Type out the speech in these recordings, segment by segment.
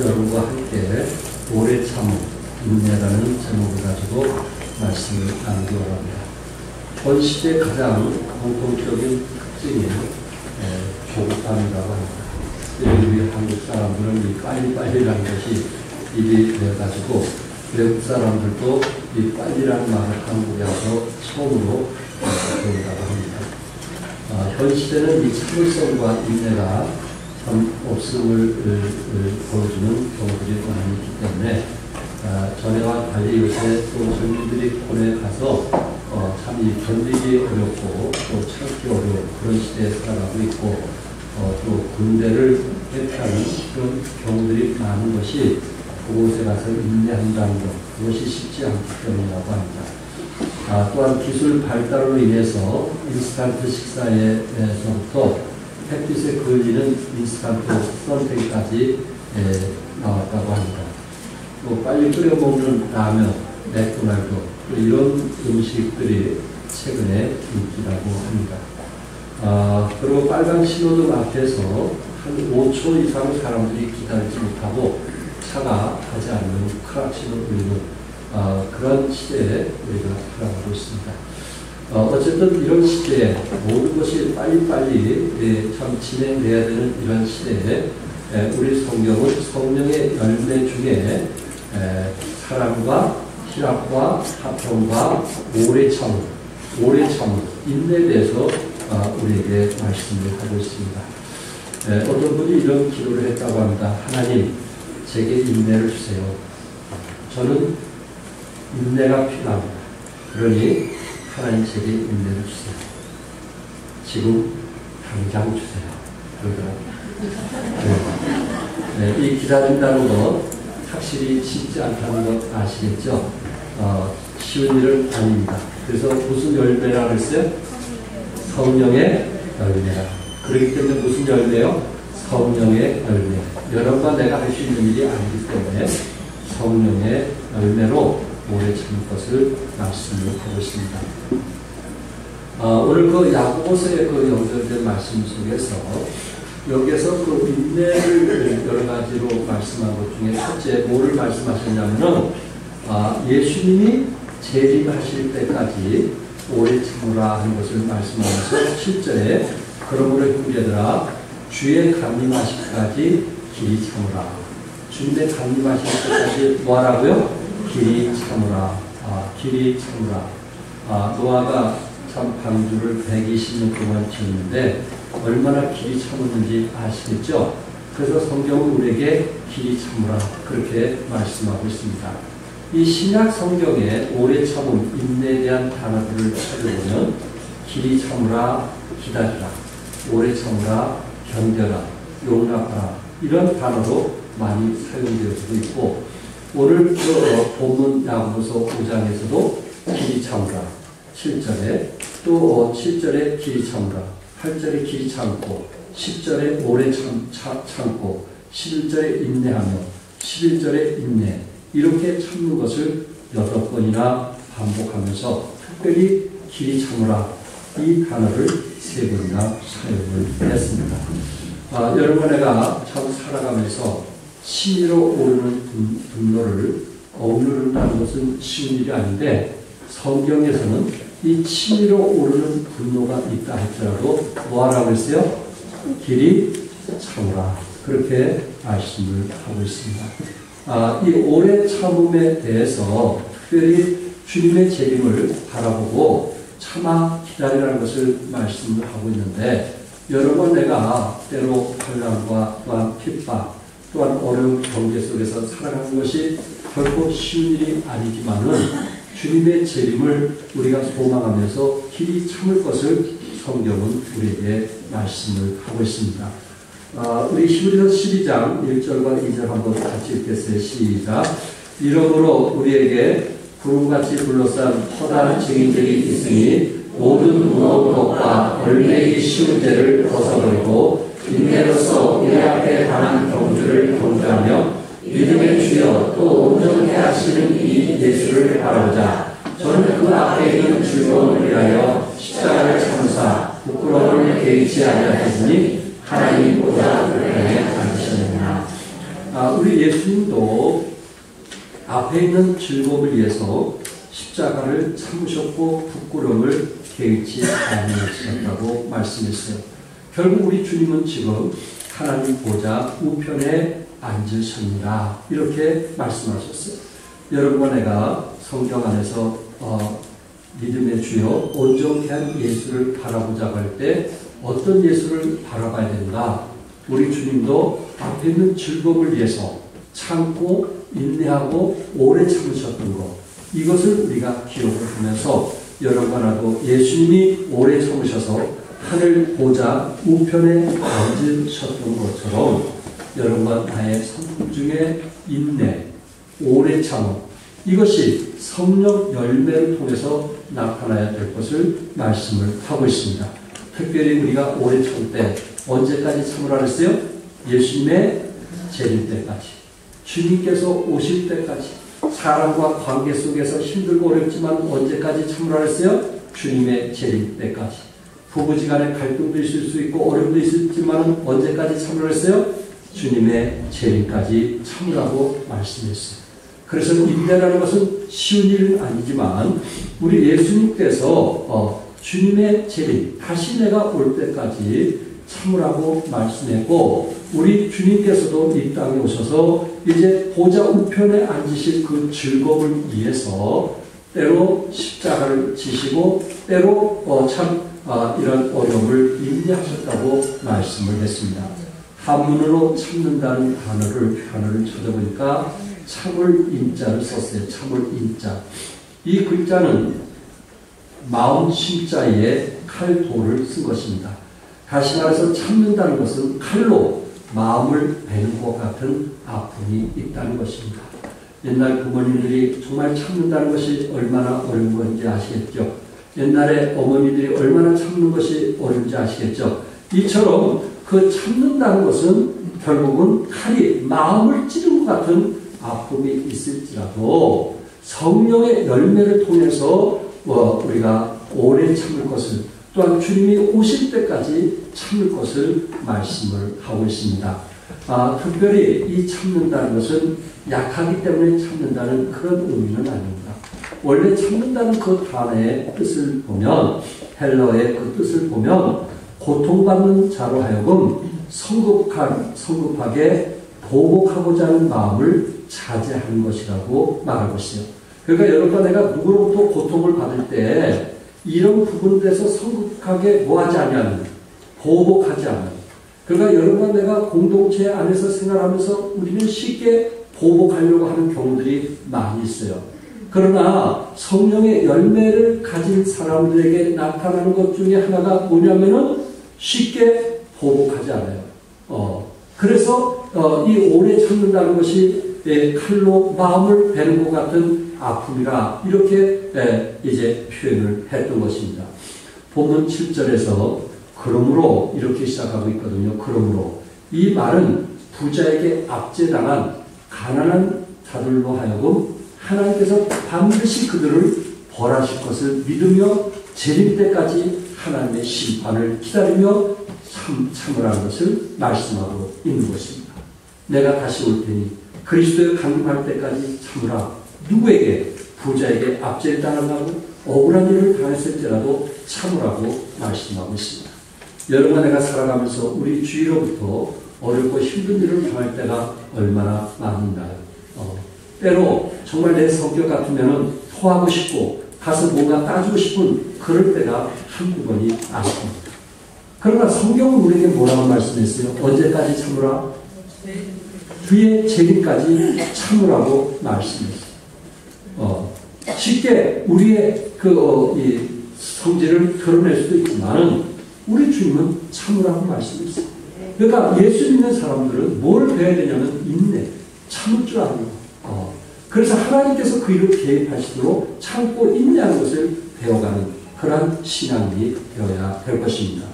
여러분과 함께 오래 참음, 인내라는 제목을 가지고 말씀을 나누기 원합니다. 본 시대의 가장 공통적인 특징이 조급함이라고 합니다. 우리 한국 사람들은 이 빨리빨리라는 것이 입이 되어가지고 외국 사람들도 이 빨리라는 말을 한국에 와서 처음으로 배운다고 합니다. 현 시대는 이 참을성과 인내가 참 없음을 보여주는 경우들이 많이 있기 때문에 전에와 달리 요새 또 젊은이들이 군에 가서 참 이 견디기 어렵고 또 참기 어려운 그런 시대에 살아가고 있고 또 군대를 회피하는 그런 경우들이 많은 것이 그곳에 가서 인내한다는 것, 그것이 쉽지 않기 때문이라고 합니다. 또한 기술 발달로 인해서 인스턴트 식사에서부터 햇빛에 그을리는 인스턴트 썬테이까지 나왔다고 합니다. 또 빨리 끓여 먹는 라면, 맥도날드 이런 음식들이 최근에 인기라고 합니다. 그리고 빨간 신호등 앞에서 한 5초 이상 사람들이 기다리지 못하고 차가 가지 않는 크락신을 울리는 그런 시대에 우리가 살아가고 있습니다. 어쨌든 이런 시대에 모든 것이 빨리빨리 참 진행돼야 되는 이런 시대에 우리 성경은 성령의 열매 중에 사랑과 희락과 화평과 오래 참음, 인내에 대해서 우리에게 말씀을 하고 있습니다. 어떤 분이 이런 기도를 했다고 합니다. 하나님, 제게 인내를 주세요. 저는 인내가 필요합니다. 그러니 하나님 제게 인내를 주세요. 지금 당장 주세요. 그러더라고요. 이 기다린다는 것 확실히 쉽지 않다는 것 아시겠죠? 쉬운 일은 아닙니다. 그래서 무슨 열매라고 했어요? 성령의 열매라. 그렇기 때문에 무슨 열매요? 성령의 열매. 여러분과 내가 할 수 있는 일이 아니기 때문에 성령의 열매로 오래 참을 것을 말씀을 하고 있습니다. 오늘 그 야고보서의 그 연결된 말씀 속에서 여기에서 그 인내를 여러 가지로 말씀한 것 중에 첫째 뭐를 말씀하셨냐면은 예수님이 재림하실 때까지 오래 참으라 하는 것을 말씀하면서 7절에 그러므로 형제들아 주의 강림하시기까지 길이 참으라. 주님의 강림하실 때까지 뭐하라고요? 길이 참으라. 길이 참으라. 노아가 참 방주를 120년 동안 지었는데 얼마나 길이 참았는지 아시겠죠? 그래서 성경은 우리에게 길이 참으라 그렇게 말씀하고 있습니다. 이 신약 성경에 오래 참음, 인내에 대한 단어들을 찾아보면 길이 참으라, 기다리라, 오래 참으라, 견뎌라, 용납하라 이런 단어로 많이 사용되어지고 있고 오늘 본문 야고보서 5장에서도 길이 참으라 7절에 또 7절에 길이 참으라 8절에 길이 참고 10절에 오래 참고 11절에 인내하며 11절에 인내 이렇게 참는 것을 8번이나 반복하면서 특별히 길이 참으라 이 단어를 3번이나 사용을 했습니다. 여러분 내가 참 살아가면서 심리로 오르는 분노를 억누른다는 것은 쉬운 일이 아닌데 성경에서는 이 치밀어 오르는 분노가 있다 할지라도 뭐하라고 했어요? 길이 참으라 그렇게 말씀을 하고 있습니다. 이 오래 참음에 대해서 특별히 주님의 재림을 바라보고 참아 기다리라는 것을 말씀을 하고 있는데 여러 번 내가 때로 환난과 또한 핍박 또한 어려운 경제 속에서 살아가는 것이 결코 쉬운 일이 아니지만은 주님의 재림을 우리가 소망하면서 길이 참을 것을 성경은 우리에게 말씀을 하고 있습니다. 우리 히브리서 12장 1절과 2절 한번 같이 읽겠어요. 시작. 이러므로 우리에게 구름같이 둘러싼 커다란 증인들이 있으니 모든 무거운 것과 얼매기 쉬운 죄를 벗어버리고 인내로서 우리 앞에 당한 경주를 경주하며 믿음의 주여 또 온전케 하시는 이 예수를 바라보자. 저는 그 앞에 있는 즐거움을 위하여 십자가를 참사 부끄러움을 개의치 아니하시니 하나님 보좌 우편에 앉으시느니라. 우리 예수님도 앞에 있는 즐거움을 위해서 십자가를 참으셨고 부끄러움을 개의치 아니하셨다고 말씀했어요. 결국 우리 주님은 지금 하나님 보좌 우편에 앉으셨느라 이렇게 말씀하셨어요. 여러분과 내가 성경 안에서 믿음의 주여 온전케 한 예수를 바라보자고 할 때 어떤 예수를 바라봐야 된다. 우리 주님도 앞에 있는 즐거움을 위해서 참고 인내하고 오래 참으셨던 것, 이것을 우리가 기억을 하면서 여러분과 나도 예수님이 오래 참으셔서 하늘 보좌 우편에 앉으셨던 것처럼 여러분과 나의 삶 중에 인내, 오래 참음, 이것이 성령 열매를 통해서 나타나야 될 것을 말씀을 하고 있습니다. 특별히 우리가 오래 참을 때 언제까지 참으라 그랬어요? 예수님의 재림 때까지, 주님께서 오실 때까지, 사람과 관계 속에서 힘들고 어렵지만 언제까지 참으라 그랬어요? 주님의 재림 때까지. 부부지간에 갈등도 있을 수 있고 어려움도 있을지만 언제까지 참으라 그랬어요? 주님의 재림까지 참으라고 말씀했어요. 그래서 인내라는 것은 쉬운 일은 아니지만 우리 예수님께서 주님의 재림, 다시 내가 올 때까지 참으라고 말씀했고, 우리 주님께서도 이 땅에 오셔서 이제 보좌 우편에 앉으실 그 즐거움을 위해서 때로 십자가를 지시고 때로 이런 어려움을 인내하셨다고 말씀을 했습니다. 한문으로 참는다는 단어를 찾아보니까 참을 인자를 썼어요. 참을 인자. 이 글자는 마음 심자에 칼도를 쓴 것입니다. 다시 말해서 참는다는 것은 칼로 마음을 베는 것 같은 아픔이 있다는 것입니다. 옛날 부모님들이 정말 참는다는 것이 얼마나 어려운 건지 아시겠죠? 옛날에 어머니들이 얼마나 참는 것이 어려운지 아시겠죠? 이처럼 그 참는다는 것은 결국은 칼이 마음을 찌른 것 같은 아픔이 있을지라도 성령의 열매를 통해서 우리가 오래 참을 것을, 또한 주님이 오실 때까지 참을 것을 말씀을 하고 있습니다. 특별히 이 참는다는 것은 약하기 때문에 참는다는 그런 의미는 아닙니다. 원래 참는다는 그 단어의 뜻을 보면, 헬러의 그 뜻을 보면 고통받는 자로 하여금 성급하게 보복하고자 하는 마음을 자제하는 것이라고 말하고 있어요. 그러니까 여러분과 내가 누구로부터 고통을 받을 때 이런 부분에서 성급하게 뭐하지 않냐면 보복하지 않아요. 그러니까 여러분과 내가 공동체 안에서 생활하면서 우리는 쉽게 보복하려고 하는 경우들이 많이 있어요. 그러나 성령의 열매를 가진 사람들에게 나타나는 것 중에 하나가 뭐냐면은 쉽게 보복하지 않아요. 그래서 이 오래 참는다는 것이 칼로 마음을 베는 것 같은 아픔이라 이렇게 이제 표현을 했던 것입니다. 본문 7절에서 그러므로 이렇게 시작하고 있거든요. 그러므로 이 말은 부자에게 압제당한 가난한 자들로 하여금 하나님께서 반드시 그들을 벌하실 것을 믿으며 재림 때까지 하나님의 심판을 기다리며 참으라는 것을 말씀하고 있는 것입니다. 내가 다시 올 테니 그리스도의 강림할 때까지 참으라. 누구에게? 부자에게 압제를 당하고 억울한 일을 당했을지라도 참으라고 말씀하고 있습니다. 여러분과 내가 살아가면서 우리 주위로부터 어렵고 힘든 일을 당할 때가 얼마나 많은가요? 때로 정말 내 성격 같으면 토하고 싶고 가서 뭔가 따지고 싶은 그럴 때가 한두 번이 아닙니다. 그러나 성경은 우리에게 뭐라고 말씀했어요? 언제까지 참으라? 주의 재림까지 참으라고 말씀했어요. 쉽게 우리의 이 성질을 드러낼 수도 있지만 우리 주님은 참으라고 말씀했어요. 그러니까 예수 믿는 사람들은 뭘 배워야 되냐면 인내, 참을 줄 아는 거. 그래서 하나님께서 그 일을 개입하시도록 참고 인내하는 것을 배워가는 그러한 신앙이 되어야 될 것입니다.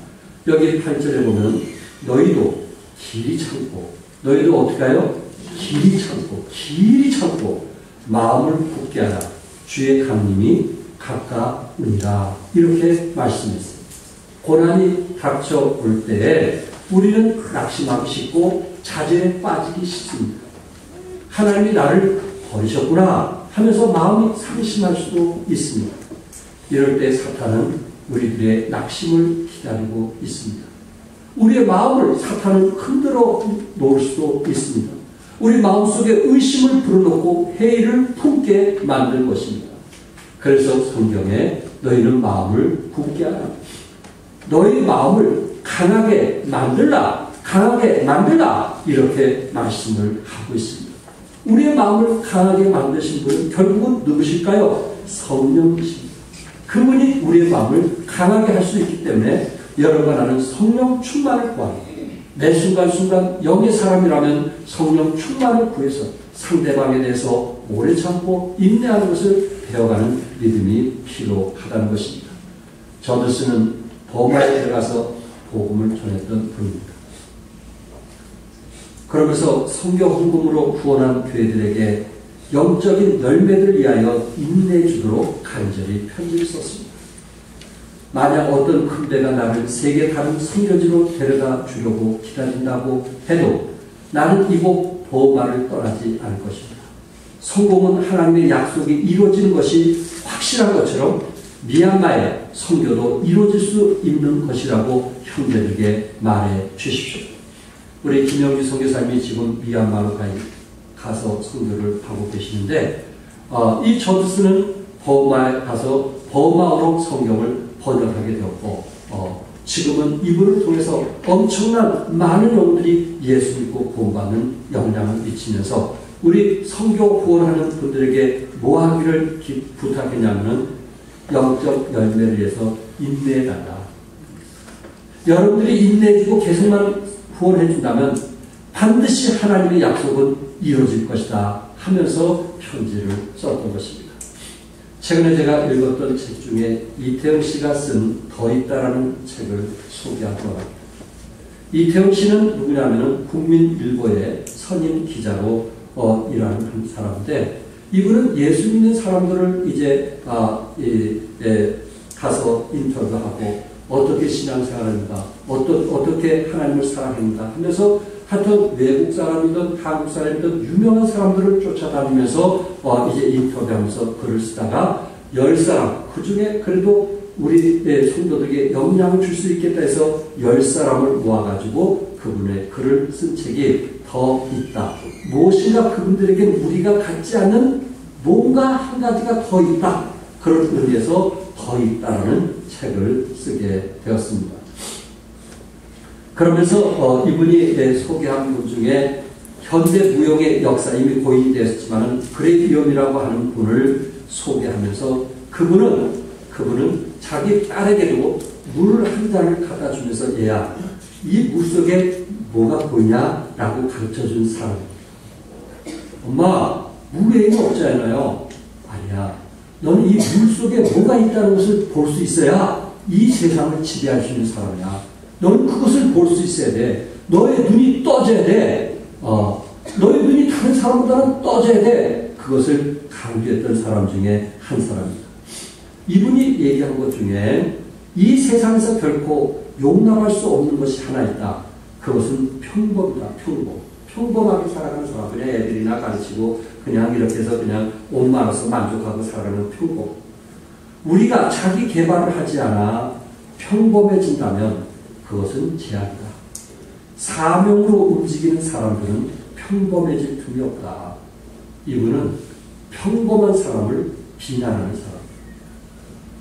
여기 8절에 보면 너희도 길이 참고, 너희도 어떻게 하여? 길이 참고 마음을 굳게 하라. 주의 강림이 가까우니라. 이렇게 말씀했어요. 고난이 닥쳐올 때에 우리는 낙심하기 쉽고 자제에 빠지기 쉽습니다. 하나님이 나를 버리셨구나 하면서 마음이 상심할 수도 있습니다. 이럴 때 사탄은 우리들의 낙심을 기다리고 있습니다. 우리의 마음을 사탄은 흔들어 놓을 수도 있습니다. 우리 마음속에 의심을 불어넣고 회의를 품게 만들 것입니다. 그래서 성경에 너희는 마음을 굳게 하라. 너희 마음을 강하게 만들라. 강하게 만들라. 이렇게 말씀을 하고 있습니다. 우리의 마음을 강하게 만드신 분은 결국은 누구실까요? 성령이십니다. 그분이 우리의 마음을 강하게 할 수 있기 때문에 여러분과 나는 성령 충만을 구합니다. 매 순간순간 영의 사람이라면 성령 충만을 구해서 상대방에 대해서 오래 참고 인내하는 것을 배워가는 믿음이 필요하다는 것입니다. 저드스는 버마에 들어가서 복음을 전했던 분입니다. 그러면서 성경 헌금으로 구원한 교회들에게 영적인 열매들을 위하여 인내해 주도록 간절히 편지를 썼습니다. 만약 어떤 큰 배가 나를 세계 다른 선교지로 데려다 주려고 기다린다고 해도 나는 이곳 버마를 떠나지 않을 것입니다. 성공은 하나님의 약속이 이루어지는 것이 확실한 것처럼 미얀마의 선교도 이루어질 수 있는 것이라고 형제들에게 말해 주십시오. 우리 김영주 선교사님이 지금 미얀마로 가서 선교를 하고 계시는데 이 저드스는 버마에 가서 버마어로 성경을 번역하게 되었고 지금은 이분을 통해서 엄청난 많은 영혼들이 예수 믿고 구원받는 영향을 미치면서 우리 선교 구원하는 분들에게 뭐 하기를 부탁했냐면 영적 열매를 위해서 인내해달라. 여러분들이 인내해주고 계속만 후원해준다면 반드시 하나님의 약속은 이루어질 것이다 하면서 편지를 썼던 것입니다. 최근에 제가 읽었던 책 중에 이태영 씨가 쓴 더 있다라는 책을 소개하도록 합니다. 이태영 씨는 누구냐면 국민일보의 선임 기자로 일하는 한 사람인데 이분은 예수 믿는 사람들을 이제 가서 인터뷰하고 어떻게 신앙생활합니다. 어떻게 하나님을 사랑합니다 하면서 하여튼 외국 사람이든 한국 사람이든 유명한 사람들을 쫓아다니면서 이제 인터뷰하면서 글을 쓰다가 10사람, 그 중에 그래도 우리 성도들에게 영향을 줄 수 있겠다 해서 10사람을 모아가지고 그분의 글을 쓴 책이 더 있다. 무엇인가 그분들에게 우리가 갖지 않는 뭔가 한 가지가 더 있다. 그런 의미에서 더 있다라는 책을 쓰게 되었습니다. 그러면서 이분이 소개한 분 중에 현대 무용의 역사 이미 고인이 되었지만 그레이엄이라고 하는 분을 소개하면서 그분은 자기 딸에게도 물을 한 잔을 갖다 주면서 얘야 이 물 속에 뭐가 보이냐라고 가르쳐준 사람입니다. 엄마 물 외에는 없잖아요. 아니야. 너는 이 물 속에 뭐가 있다는 것을 볼 수 있어야 이 세상을 지배할 수 있는 사람이야. 너는 그것을 볼 수 있어야 돼. 너의 눈이 떠져야 돼. 너의 눈이 다른 사람보다는 떠져야 돼. 그것을 강조했던 사람 중에 한 사람입니다. 이분이 얘기한 것 중에 이 세상에서 결코 용납할 수 없는 것이 하나 있다. 그것은 평범이다. 평범하게 살아가는 사람. 그냥 애들이나 가르치고 그냥 이렇게 해서 그냥 옷 말아서 만족하고 살아가는 평범. 우리가 자기 개발을 하지 않아 평범해진다면 그것은 재앙이다. 사명으로 움직이는 사람들은 평범해질 틈이 없다. 이분은 평범한 사람을 비난하는 사람.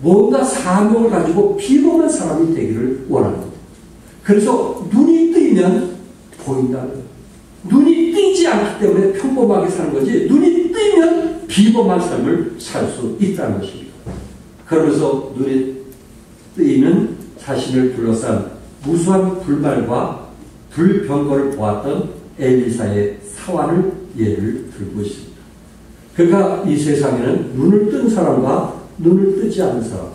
뭔가 사명을 가지고 비범한 사람이 되기를 원합니다. 그래서 눈이 뜨이면 보인다는 거예요. 눈이 뜨이지 않기 때문에 평범하게 사는 거지 눈이 뜨이면 비범한 삶을 살 수 있다는 것입니다. 그러면서 눈이 뜨이는 자신을 둘러싼 무수한 불말과 불병거를 보았던 엘리사의 사환을 예를 들고 있습니다. 그러니까 이 세상에는 눈을 뜬 사람과 눈을 뜨지 않는 사람.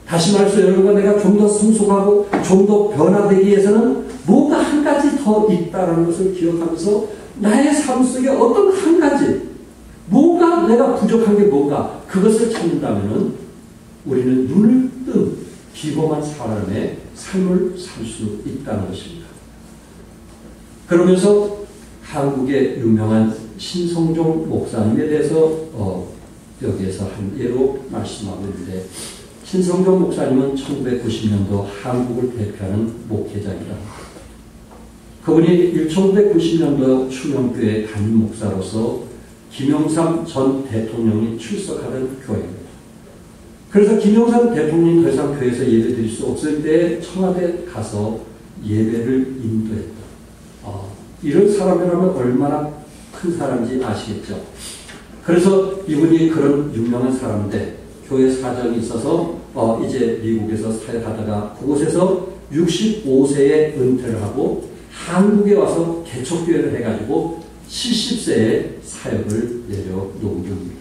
다시 말해서 여러분과 내가 좀 더 성숙하고 좀 더 변화되기 위해서는 뭔가 한 가지 더 있다는 것을 기억하면서 나의 삶 속에 어떤 한 가지 뭔가 내가 부족한 게 뭔가 그것을 찾는다면 우리는 눈을 뜬 비범한 사람의 삶을 살 수 있다는 것입니다. 그러면서 한국의 유명한 신성종 목사님에 대해서 여기에서 한 예로 말씀하고 있는데, 신성종 목사님은 1990년도 한국을 대표하는 목회자입니다. 그분이 1990년도 충영교회 담임 목사로서 김영삼 전 대통령이 출석하던 교회입니다. 그래서 김영삼 대통령이 더 이상 교회에서 예배 드릴 수 없을 때 청와대 가서 예배를 인도했다. 이런 사람이라면 얼마나 큰 사람인지 아시겠죠? 그래서 이분이 그런 유명한 사람인데 교회 사정이 있어서 이제 미국에서 사역하다가 그곳에서 65세에 은퇴를 하고 한국에 와서 개척교회를 해가지고 70세에 사역을 내려놓은 중입니다.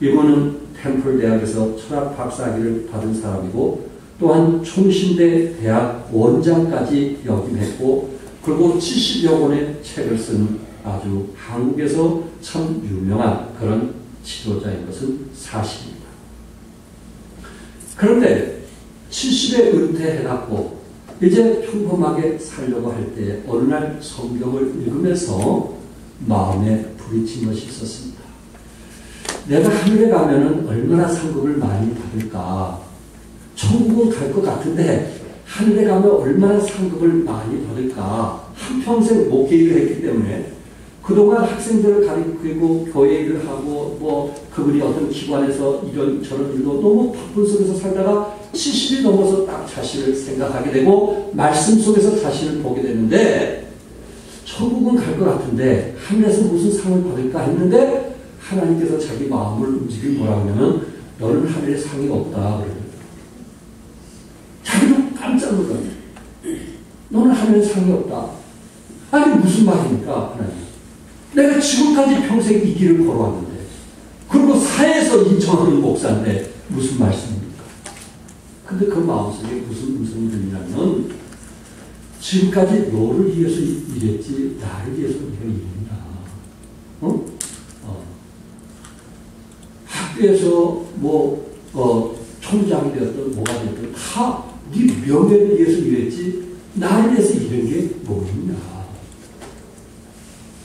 이분은 템플 대학에서 철학 박사학위를 받은 사람이고 또한 총신대 대학 원장까지 역임했고 그리고 70여 권의 책을 쓴 아주 한국에서 참 유명한 그런 지도자인 것은 사실입니다. 그런데 70에 은퇴해갖고 이제 평범하게 살려고 할 때 어느 날 성경을 읽으면서 마음에 부딪힌 것이 있었습니다. 내가 하늘에 가면은 얼마나 상급을 많이 받을까? 천국은 갈 것 같은데 하늘에 가면 얼마나 상급을 많이 받을까? 한평생 목회 일을 했기 때문에 그동안 학생들을 가르치고 교회 일을 하고 그분이 어떤 기관에서 이런 저런 일로 너무 바쁜 속에서 살다가 70이 넘어서 딱 자신을 생각하게 되고 말씀 속에서 자신을 보게 되는데 천국은 갈 것 같은데 하늘에서 무슨 상을 받을까 했는데 하나님께서 자기 마음을 움직이고 뭐라 하냐면 너는 하늘에 상이 없다 그래요. 자기도 깜짝 놀랐어요. 너는 하늘에 상이 없다. 아니 무슨 말입니까 하나님. 내가 지금까지 평생 이 길을 걸어왔는데 그리고 사회에서 인정하는 목사인데 무슨 말씀입니까? 근데 그 마음속에 무슨 음성이 들리냐면 지금까지 너를 위해서 일했지 나를 위해서 네가 일했나? 학교에서 총장이 되었든 뭐가 되었든 다 네 명예를 위해서 일했지 나를 위해서 일한 게 뭐냐?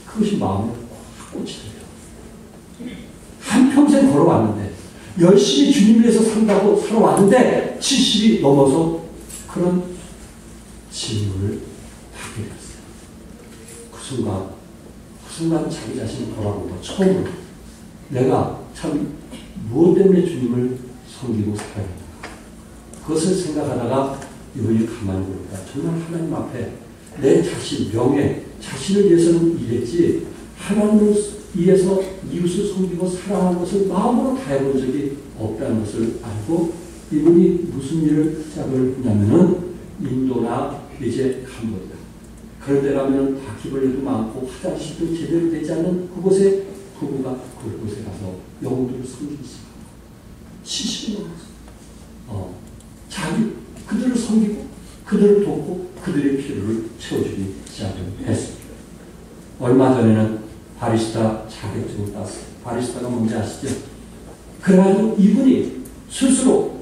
그것이 마음에 확 꽂히더래요. 한평생 걸어왔는데 열심히 주님을 위해서 산다고 살아왔는데 70이 넘어서 그런 질문을 받게 됐어요. 그 순간 자기 자신을 돌아보고 처음으로 내가 참 무엇 때문에 주님을 섬기고 살아야 되나 그것을 생각하다가 이분이 가만히 보니까 정말 하나님 앞에 내 자신, 명예, 자신을 위해서는 일했지 하나님을 위해서 이웃을 섬기고 사랑하는 것을 마음으로 다해본 적이 없다는 것을 알고 이분이 무슨 일을 시작을 했냐면은 인도나 이제 캄보디아 그런 데 가면 바퀴벌레도 많고 화장실도 제대로 되지 않는 그곳에 부부가 그곳에 가서 영혼들을 섬기기 시작합니다. 70이 넘었어요. 자기 그들을 섬기고 그들을 돕고 그들의 필요를 채워주기 시작을 했습니다. 얼마 전에는 바리스타 자격증을 땄어요. 바리스타가 뭔지 아시죠? 그래가지고 이분이 스스로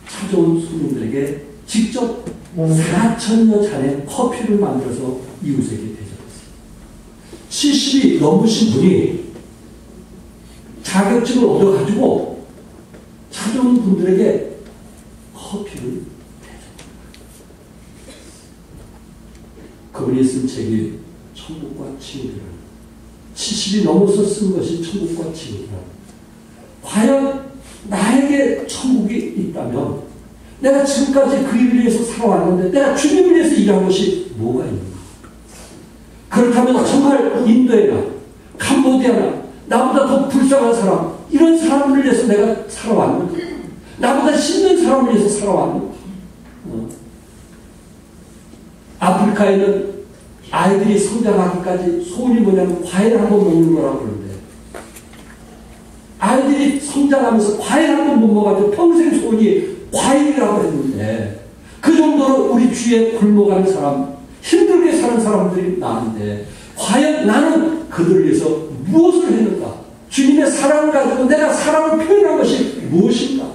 찾아온 손님들에게 직접 4,000여 잔의 커피를 만들어서 이웃에게 대접했어요. 70이 넘으신 분이 자격증을 얻어가지고 찾아온 분들에게 커피를 대접합니다. 그분이 쓴 책이 천국과 지옥이라는 70이 넘어서 쓴 것이 천국과 지옥이라는 과연 나에게 천국이 있다면 내가 지금까지 그 일을 위해서 살아왔는데 내가 주님을 위해서 일한 것이 뭐가 있는가? 그렇다면 정말 인도에나 캄보디아나 나보다 더 불쌍한 사람 이런 사람을 위해서 내가 살아왔는가? 나보다 힘든 사람을 위해서 살아왔는가? 아프리카에는 아이들이 성장하기까지 소원이 뭐냐면 과일 한 번 먹는 거라고 그러는데 아이들이 성장하면서 과일 한 번 못 먹어가지고 평생 소원이 과일이라고 했는데 그 정도로 우리 주위에 굶어가는 사람 힘들게 사는 사람들이 많은데 과연 나는 그들을 위해서 무엇을 했는가? 주님의 사랑을 가지고 내가 사랑을 표현한 것이 무엇인가?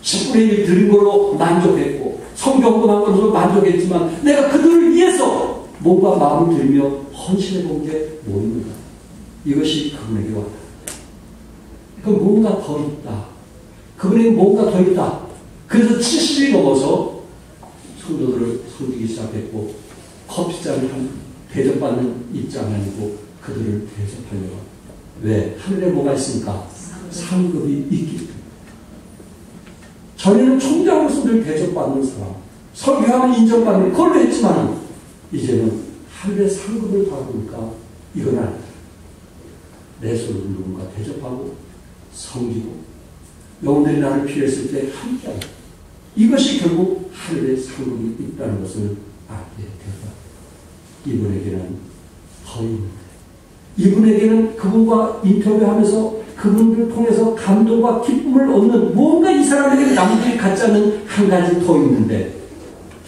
10분의 1 드린 걸로 만족했고 성경만 걸로 만족했지만 내가 그들을 위해서 몸과 마음을 들이며 헌신해 본 게 뭐 있는가? 이것이 그분에게 와닿았다. 그 뭔가 더 있다. 그분에게 뭔가 더 있다. 그래서 70이 넘어서 성도들을 섬기기 시작했고 커피잔을 대접받는 입장이 아니고 그들을 대접하려고. 왜? 하늘에 뭐가 있습니까? 상급이 있기 때문에. 전에는 총장으로서 늘 대접받는 사람, 설교하면 인정받는 그걸로 했지만 이제는 하늘의 상급을 바라보니까 이건 아니다. 내 손으로 누군가 대접하고 섬기고 영혼들이 나를 필요했을 때 함께하고 이것이 결국 하늘의 상급이 있다는 것을 알게 되었다. 이분에게는 더 있는데 이분에게는 그분과 인터뷰하면서 그분을 통해서 감동과 기쁨을 얻는 뭔가 이 사람에게 남들이 갖지 않는 한 가지 더 있는데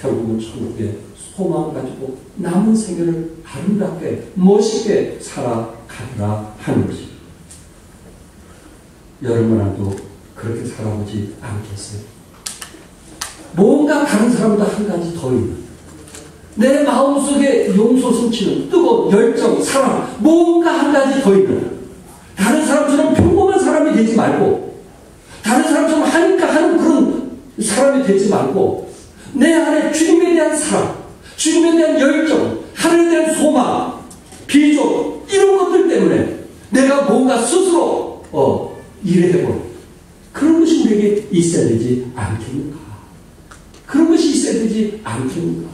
결국은 천국에 소망을 가지고 남은 생애를 아름답게 멋있게 살아가리라 하는 것입니다. 여러분들도 그렇게 살아보지 않겠어요? 뭔가 다른 사람보다 한 가지 더 있는 내 마음속에 용솟 넘치는 뜨거운 열정, 사랑 뭔가 한 가지 더 있는 다른 사람처럼 평범한 사람이 되지 말고 다른 사람처럼 하니까 하는 그런 사람이 되지 말고 내 안에 주님에 대한 사랑, 주님에 대한 열정, 하늘에 대한 소망, 비전 이런 것들 때문에 내가 뭔가 스스로 일해보는 그런 것이 우리에게 있어야 되지 않겠는가? 그런 것이 있어야 되지 않겠는가?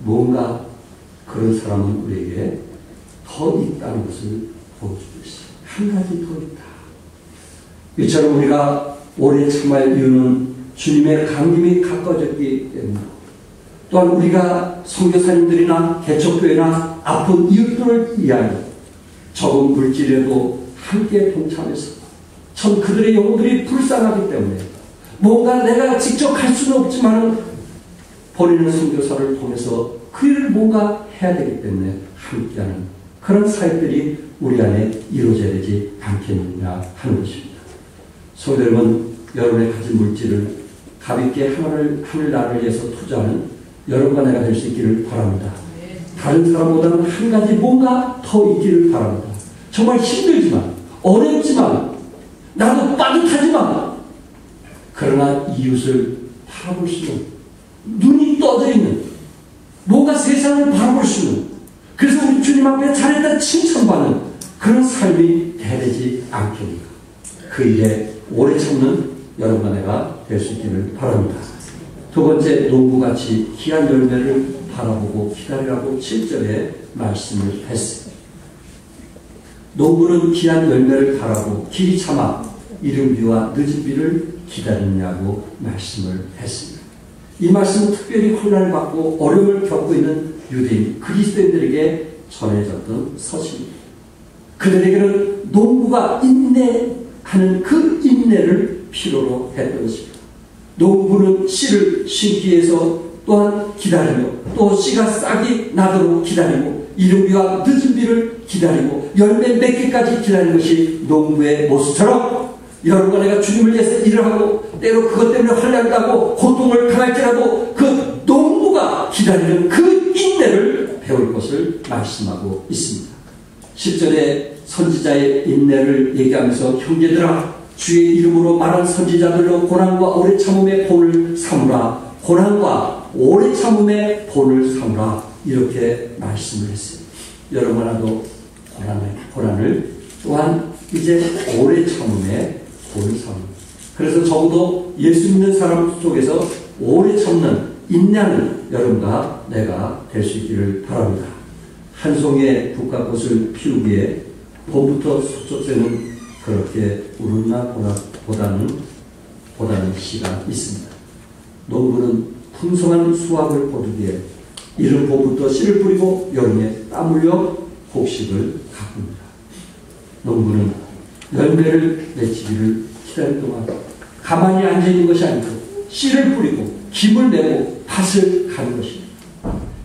뭔가 그런 사람은 우리에게 더 있다는 것을 보여주듯이 한 가지 더 있다. 이처럼 우리가 오래 참아야 이유는 주님의 강림이 가까워졌기 때문에 또한 우리가 선교사님들이나 개척교회나 아픈 이웃들을 위하여 적은 물질에도 함께 동참해서 참 그들의 영혼들이 불쌍하기 때문에 뭔가 내가 직접 할 수는 없지만 버리는 선교사를 통해서 그 일을 뭔가 해야 되기 때문에 함께하는 그런 사역들이 우리 안에 이루어져야 되지 않겠느냐 하는 것입니다. 성도 여러분, 여러분의 가진 물질을 가볍게 하늘나라를 위해서 투자하는 여러분과 내가 될 수 있기를 바랍니다. 다른 사람보다는 한 가지 뭔가 더 있기를 바랍니다. 정말 힘들지만 어렵지만 나도 빠듯하지만 그러나 이웃을 바라볼 수 있는 눈이 떠져 있는 뭔가 세상을 바라볼 수 있는 그래서 우리 주님 앞에 잘했다 칭찬받는 그런 삶이 돼야 되지 않겠는가. 그 일에 오래 참는 여러분과 내가 될 수 있기를 바랍니다. 두 번째, 농부같이 귀한 열매를 바라보고 기다리라고 7절에 말씀을 했습니다. 농부는 귀한 열매를 바라고 길이 참아 이른 비와 늦은 비를 기다리냐고 말씀을 했습니다. 이 말씀은 특별히 혼란을 받고 어려움을 겪고 있는 유대인 그리스도인들에게 전해졌던 서신입니다. 그들에게는 농부가 인내하는 그 인내를 필요로 했던 것입니다. 농부는 씨를 심기 위해서 또한 기다리며 또 씨가 싹이 나도록 기다리고 이른 비와 늦은 비를 기다리고 열매 맺기까지 기다리는 것이 농부의 모습처럼 여러분과 내가 주님을 위해서 일을 하고 때로 그것 때문에 환난을 당하고 고통을 당할지라도 그 농부가 기다리는 그 인내를 배울 것을 말씀하고 있습니다. 10절에 선지자의 인내를 얘기하면서 형제들아 주의 이름으로 말한 선지자들로 고난과 오래 참음의 본을 삼으라. 고난과 오래 참음의 본을 삼으라. 이렇게 말씀을 했어요. 여러분 하나도 고난을 또한 이제 오래 참음의 본을 삼으라. 그래서 적어도 예수 믿는 사람 속에서 오래 참는 인내하는 여러분과 내가 될 수 있기를 바랍니다. 한 송이의 북각꽃을 피우기에 봄부터 소쩍새는 그렇게 우르나 보다는 시가 있습니다. 농부는 풍성한 수확을 거두기에 이른 봄부터 씨를 뿌리고 여름에 땀 흘려 곡식을 가꿉니다. 농부는 열매를 맺히기를 기다릴 동안 가만히 앉아있는 것이 아니고 씨를 뿌리고 김을 내고 밭을 가는 것입니다.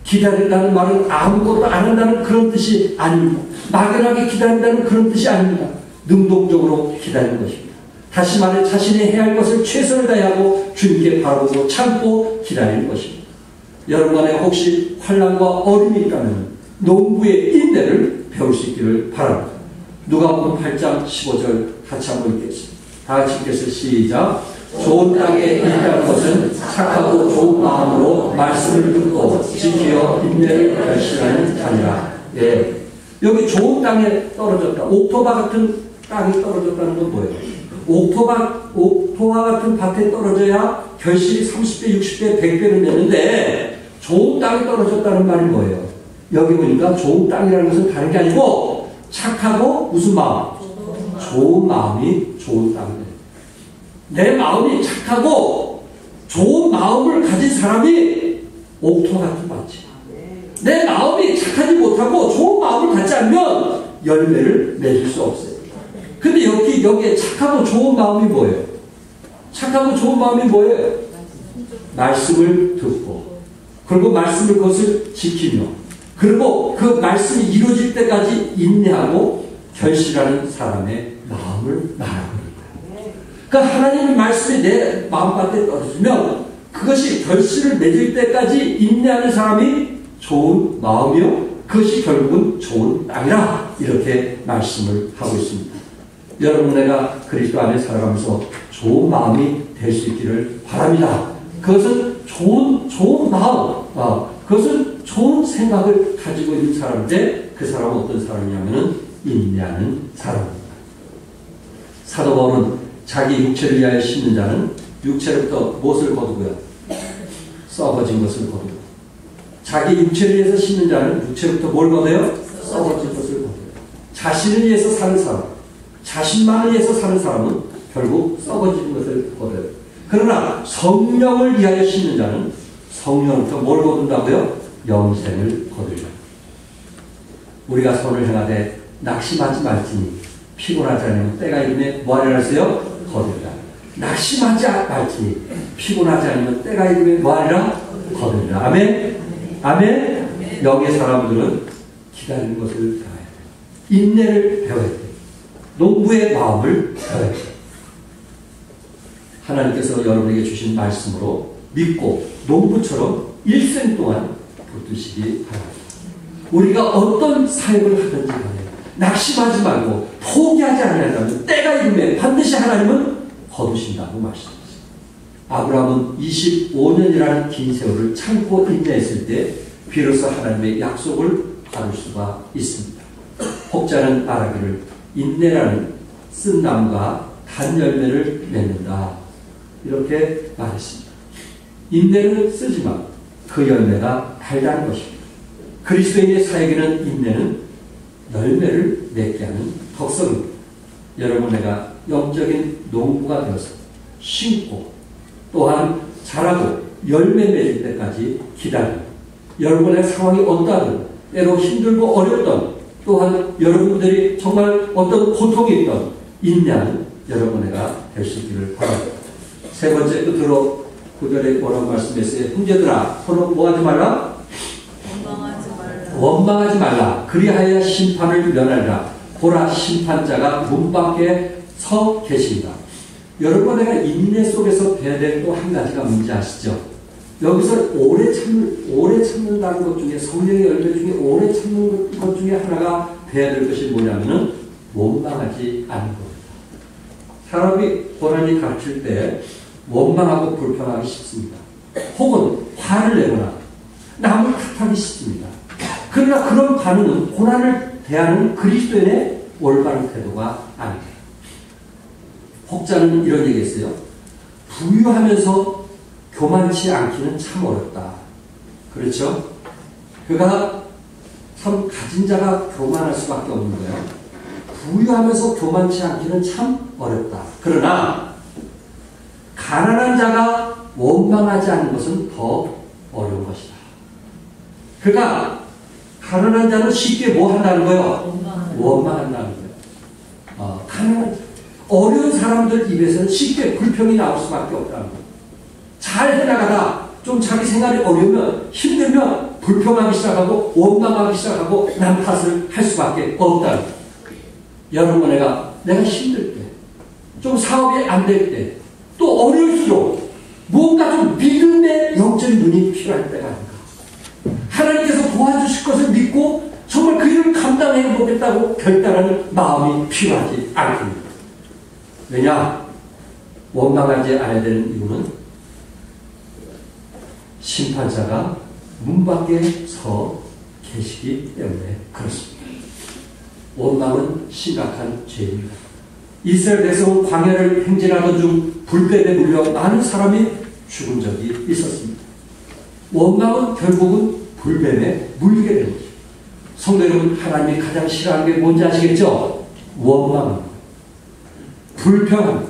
기다린다는 말은 아무것도 안 한다는 그런 뜻이 아닙니다. 막연하게 기다린다는 그런 뜻이 아닙니다. 능동적으로 기다리는 것입니다. 다시 말해 자신이 해야 할 것을 최선을 다하고 주님께 바라보고 참고 기다리는 것입니다. 여러분 안에 혹시 환난과 어려움이 있다면 농부의 인내를 배울 수 있기를 바랍니다. 누가복음 8장 15절 같이 한번 읽겠습니다. 다 같이 읽겠습니다. 시작. 좋은 땅에 있다는 것은 착하고 좋은 마음으로 말씀을 듣고 지키어 인내를 결실하는 자니라. 예. 여기 좋은 땅에 떨어졌다. 옥토바 같은 땅이 떨어졌다는 건 뭐예요? 옥토바 같은 밭에 떨어져야 결실이 30배, 60배, 100배는 되는데 좋은 땅이 떨어졌다는 말이 뭐예요? 여기 보니까 좋은 땅이라는 것은 다른 게 아니고 착하고 무슨 마음? 좋은 마음이 좋은 땅이에요. 내 마음이 착하고 좋은 마음을 가진 사람이 옥토 같은 밭이에요. 내 마음이 착하지 못하고 좋은 마음을 갖지 않으면 열매를 맺을 수 없어요. 근데 여기에 착하고 좋은 마음이 뭐예요? 착하고 좋은 마음이 뭐예요? 말씀을 듣고, 그리고 말씀을 그것을 지키며, 그리고 그 말씀이 이루어질 때까지 인내하고 결실하는 사람의 마음을 말합니다. 그러니까 하나님의 말씀이 내 마음밭에 떨어지면 그것이 결실을 맺을 때까지 인내하는 사람이 좋은 마음이요, 그것이 결국은 좋은 땅이라 이렇게 말씀을 하고 있습니다. 여러분, 내가 그리스도 안에 살아가면서 좋은 마음이 될 수 있기를 바랍니다. 그것은 좋은 마음, 그것은 좋은 생각을 가지고 있는 사람인데 그 사람은 어떤 사람이냐면은 인내하는 사람입니다. 사도 바울은 자기 육체를 위하여 심는 자는 육체로부터 무엇을 거두고요? 썩어진 것을 거두고, 자기 육체를 위해서 심는 자는 육체로부터 뭘 거둬요? 썩어진 것을 거둬요. 자신을 위해서 사는 사람, 자신만을 위해서 사는 사람은 결국 썩어진 것을 거둬요. 그러나 성령을 위하여 심는 자는 성령부터 뭘 거둔다고요? 영생을 거두려. 우리가 선을 행하되 낙심하지 말지니 피곤하지 않으면 때가 이르매 뭐하려 하세요? 거두리라. 낙심하지 말지니 피곤하지 않으면 때가 이르매 뭐하리라? 거두리라. 아멘? 아멘? 여기의 사람들은 기다리는 것을 배워야 돼요. 인내를 배워야 돼요. 농부의 마음을 배워야 돼요. 하나님께서 여러분에게 주신 말씀으로 믿고 농부처럼 일생 동안 붙드시기 바랍니다. 우리가 어떤 사역을 하든지 간에 낙심하지 말고 포기하지 않는다면 때가 이르면 반드시 하나님은 거두신다고 말씀하셨습니다. 아브라함은 25년이라는 긴 세월을 참고 인내했을 때 비로소 하나님의 약속을 받을 수가 있습니다. 혹자는 말하기를 인내라는 쓴 나무가 단 열매를 맺는다, 이렇게 말했습니다. 인내는 쓰지만 그 열매가 달다는 것입니다. 그리스도인의 사역에는 인내는 열매를 맺게 하는 덕성입니다. 여러분, 내가 영적인 농부가 되어서 심고 또한 자라고 열매 맺을 때까지 기다립니다. 여러분의 상황이 어떠하든, 때로 힘들고 어렵던, 또한 여러분들이 정말 어떤 고통이 있던 인내하는 여러분에가 될 수 있기를 바랍니다. 세 번째, 끝으로 9절에 뭐라고 말씀했어요? 형제들아, 서로 뭐하지 말라? 원망하지 말라. 그리하여 심판을 면하리라. 보라, 심판자가 문 밖에 서 계십니다. 여러분, 내가 인내 속에서 배워야 될 또 한 가지가 뭔지 아시죠? 여기서 오래 참는다는 것 중에, 성령의 열매 중에 오래 참는 것 중에 하나가 배워야 될 것이 뭐냐면은 원망하지 않는 겁니다. 사람이 고난이 닥칠 때 원망하고 불평하기 쉽습니다. 혹은 화를 내거나 남을 탓하기 쉽습니다. 그러나 그런 반응은 고난을 대하는 그리스도인의 올바른 태도가 아닙니다. 혹자는 이런 얘기했어요. 부유하면서 교만치 않기는 참 어렵다. 그렇죠? 그가 참 가진 자가 교만할 수밖에 없는 거예요. 부유하면서 교만치 않기는 참 어렵다. 그러나 가난한 자가 원망하지 않는 것은 더 어려운 것이다. 그가 가난한 자는 쉽게 뭐 한다는 거예요? 원망한다는 거예요. 어려운 사람들 입에서는 쉽게 불평이 나올 수밖에 없다는 거예요. 잘 해나가다 좀 자기 생활이 어려우면, 힘들면 불평하기 시작하고 원망하기 시작하고 남 탓을 할 수밖에 없다는 거예요. 여러분, 내가 힘들 때, 좀 사업이 안 될 때, 또 어려울수록 뭔가 좀 믿음의 영적인 눈이 필요할 때가 아닌가. 하나님께서 도와주실 것을 믿고 정말 정말 그 일을 감당해 보겠다고 결단하는 마음이 필요하지 않습니다. 왜냐? 원망하지 않아야 되는 이유는 심판자가 문 밖에 서 계시기 때문에 그렇습니다. 원망은 심각한 죄입니다. 이스라엘 백성은 광야를 행진하던 중 불뱀에 물려 많은 사람이 죽은 적이 있었습니다. 원망은 결국은 불뱀에 물리게 되는 거죠. 성도 여러분, 하나님이 가장 싫어하는 게 뭔지 아시겠죠? 원망입니다. 불평합니다.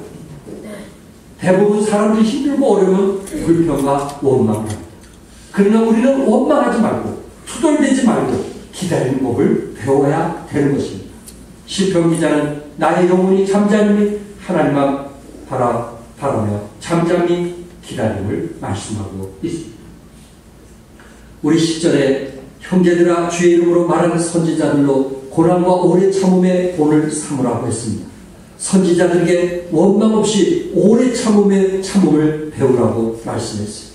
대부분 사람들이 힘들고 어려우면 불평과 원망합니다. 그러나 우리는 원망하지 말고 투덜대지 말고 기다리는 법을 배워야 되는 것입니다. 시편 기자는 나의 영혼이 잠잠히 하나님만 바라며 잠잠히 기다림을 말씀하고 있습니다. 우리 10절에 형제들아 주의 이름으로 말하는 선지자들로 고난과 오래 참음의 본을 삼으라고 했습니다. 선지자들에게 원망 없이 오래 참음을 배우라고 말씀했어요.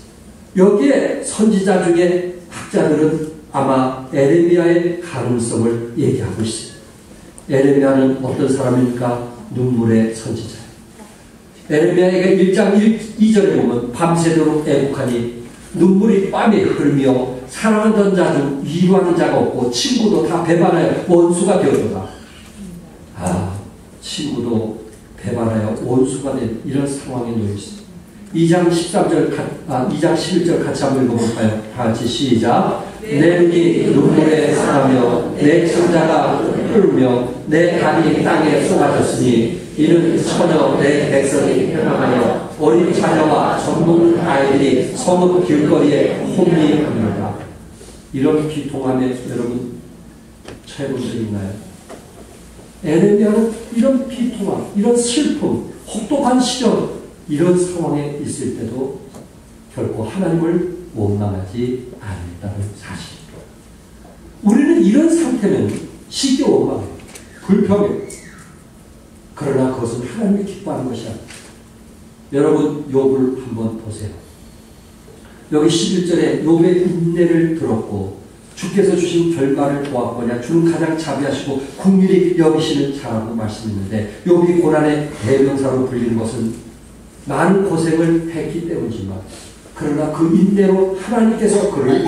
여기에 선지자 중에 학자들은 아마 에레미야의 가능성을 얘기하고 있어요. 에레미야는 어떤 사람입니까? 눈물의 선지자예요. 에레미야에게 1장 2절에 보면 밤새도록 애국하니 눈물이 뺨에 흐르며 사랑하던 자 중 위로하는 자가 없고 친구도 다 배반하여 원수가 되었도다. 친구도 배반하여 원수가 된 이런 상황에 놓여 있습니다. 2장 11절 같이 한번 읽어볼까요? 다 같이 시작. 내 눈이 눈물에 상하며 내 창자가 끓으며 내 간이 땅에 쏟아졌으니 이는 처녀 내 백성이 편함하여 어린 자녀와 젊은 아이들이 성읍 길거리에 혼미합니다. 이런 비통함에 여러분 처해본 적 있나요? 에레미야는 이런 비통함, 이런 슬픔, 혹독한 시련, 이런 상황에 있을 때도 결코 하나님을 원망하지 않는다는 사실입니다. 우리는 이런 상태면 쉽게 원망해요. 불평해요. 그러나 그것은 하나님이 기뻐하는 것이 아닙니다. 여러분 욥을 한번 보세요. 여기 11절에 욥의 인내를 들었고 주께서 주신 결과를 보았거냐 주는 가장 자비하시고 국민이 여기시는 자라고 말씀했는데 욥이 고난의 대명사로 불리는 것은 많은 고생을 했기 때문이지만 그러나 그 인내로 하나님께서 그를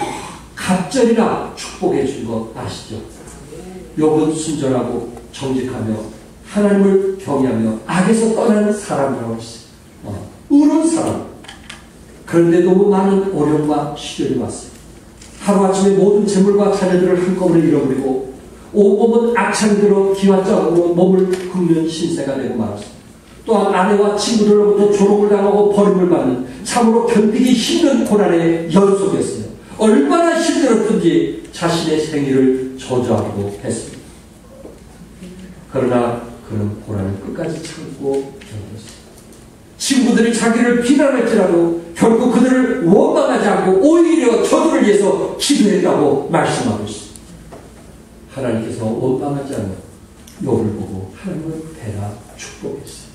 갑절이나 축복해 준 것 아시죠? 욥은 순전하고 정직하며 하나님을 경외하며 악에서 떠나는 사람이라고 했어요. 의로운 사람. 그런데 너무 많은 어려움과 시련이 왔어요. 하루아침에 모든 재물과 자녀들을 한꺼번에 잃어버리고 온몸은 악창이 들어 기와장으로 몸을 긁는 신세가 되고 말았습니다. 또한 아내와 친구들로부터 조롱을 당하고 버림을 받는 참으로 견디기 힘든 고난의 연속이었어요. 얼마나 힘들었든지 자신의 생일을 저주하기도 했습니다. 그러나 그는 고난을 끝까지 참고 견뎠습니다. 친구들이 자기를 비난할지라도 결국 그들을 원망하지 않고 오히려 저들을 위해서 기도했다고 말씀하고 있습니다. 하나님께서 원망하지 않는 욥을 보고 하나님은 배나 축복했어요.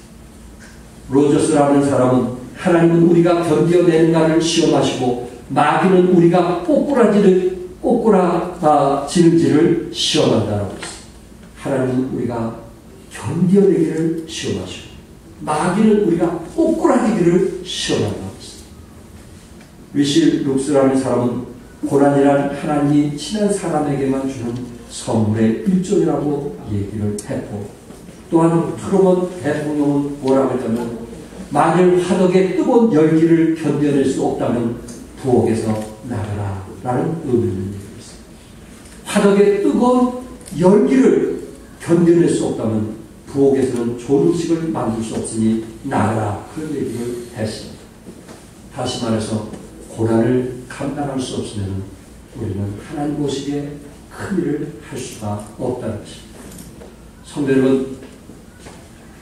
로저스라는 사람은 하나님은 우리가 견뎌내는가를 시험하시고 마귀는 우리가 꼬꾸라지는지를 시험한다라고 했어요. 하나님은 우리가 견뎌내기를 시험하시고 마귀는 우리가 꼬꾸라지기를 시험한다고 했어요. 리실 룩스라는 사람은 고난이란 하나님이 친한 사람에게만 주는 선물의 일종이라고 얘기를 했고 또한 트루먼 대통령은 뭐라고 했냐면 만일 화덕의 뜨거운 열기를 견뎌낼 수 없다면 부엌에서 나가라 라는 의미를 얘기했습니다. 화덕의 뜨거운 열기를 견뎌낼 수 없다면 부엌에서는 좋은 음식을 만들 수 없으니 나가라 그런 얘기를 했습니다. 다시 말해서 고난을 감당할 수 없으면 우리는 하나님 보시기에 큰 일을 할 수가 없다는 것입니다. 성도 여러분,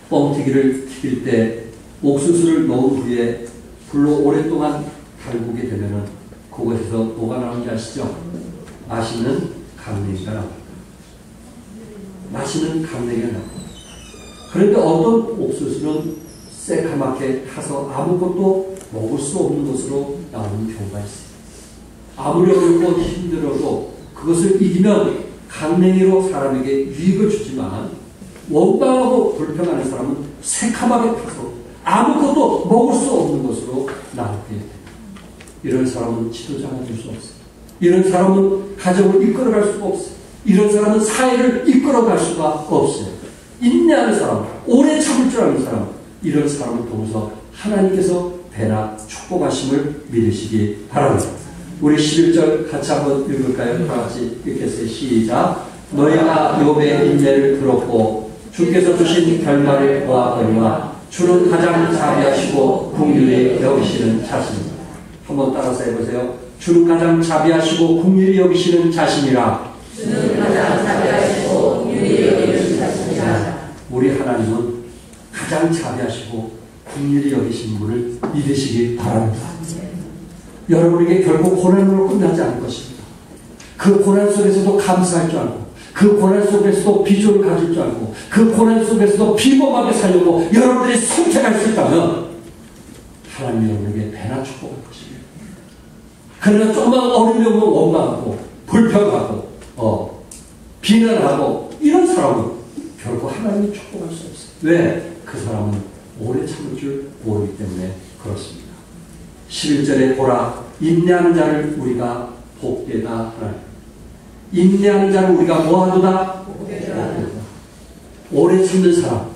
뻥튀기를 튀길 때 옥수수를 넣은 후에 불로 오랫동안 달구게 되면 그곳에서 뭐가 나오는지 아시죠? 맛있는 강냉이가 나옵니다. 맛있는 강냉이가 나옵니다. 그런데 어떤 옥수수는 새카맣게 타서 아무것도 먹을 수 없는 것으로 나오는 경우가 있어요. 아무리 어렵고 힘들어도 그것을 이기면 강냉이로 사람에게 유익을 주지만 원망하고 불평하는 사람은 새카맣게 타서 아무것도 먹을 수 없는 것으로 나오게 됩니다. 이런 사람은 지도자가 될 수 없어요. 이런 사람은 가정을 이끌어갈 수가 없어요. 이런 사람은 사회를 이끌어갈 수가 없어요. 인내하는 사람, 오래 참을 줄 아는 사람, 이런 사람을 통해서 하나님께서 배나 축복하심을 믿으시기 바랍니다. 우리 11절 같이 한번 읽을까요? 다 같이 읽겠어요. 시작. 너희가 욥의 인내를 들었고 주께서 주신 결말을 보았거니와 주는 가장 자비하시고 긍휼히 여기시는 자신입니다. 한번 따라서 해보세요. 주는 가장 자비하시고 긍휼히 여기시는 자신이라. 주는 가장 자비하시고 긍휼히 여기시는 자신이라. 우리 하나님은 가장 자비하시고 긍휼히 여기신 분을 믿으시기 바랍니다. 여러분에게 결국 고난으로 끝나지 않을 것입니다. 그 고난 속에서도 감사할 줄 알고, 그 고난 속에서도 비전을 가질 줄 알고, 그 고난 속에서도 비범하게 살려고 여러분들이 선택할 수 있다면 하나님 여러분에게 배나 축복할 것입니다. 그러나 조금만 어려우면 원망하고 불평하고 비난하고 이런 사람은 결코 하나님이 축복할 수 없어요. 왜? 그 사람은 오래 참을 줄 모르기 때문에 그렇습니다. 11절에 보라, 인내하는 자를 우리가 복되다 하나님. 인내하는 자를 우리가 뭐하도다? 복되다. 오래 참는 사람,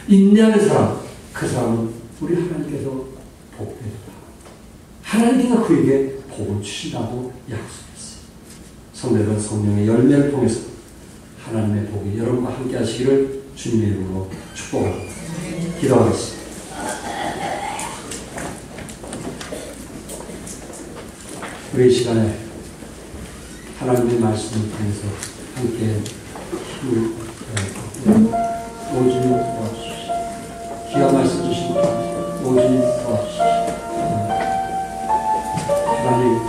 인내하는 사람, 그 사람은 우리 하나님께서 복되다. 하나님께서 그에게 복을 주신다고 약속했어요. 성도들은 성령의 열매를 통해서 하나님의 복이 여러분과 함께 하시기를 주님의 이름으로 축복합니다. 기도하겠습니다. 우리 이 시간에 하나님의 말씀을 통해서 함께 힘을 받고 오주님 도와주시옵소서. 귀한 말씀 주신 오주님 도와주시옵소서. 하나님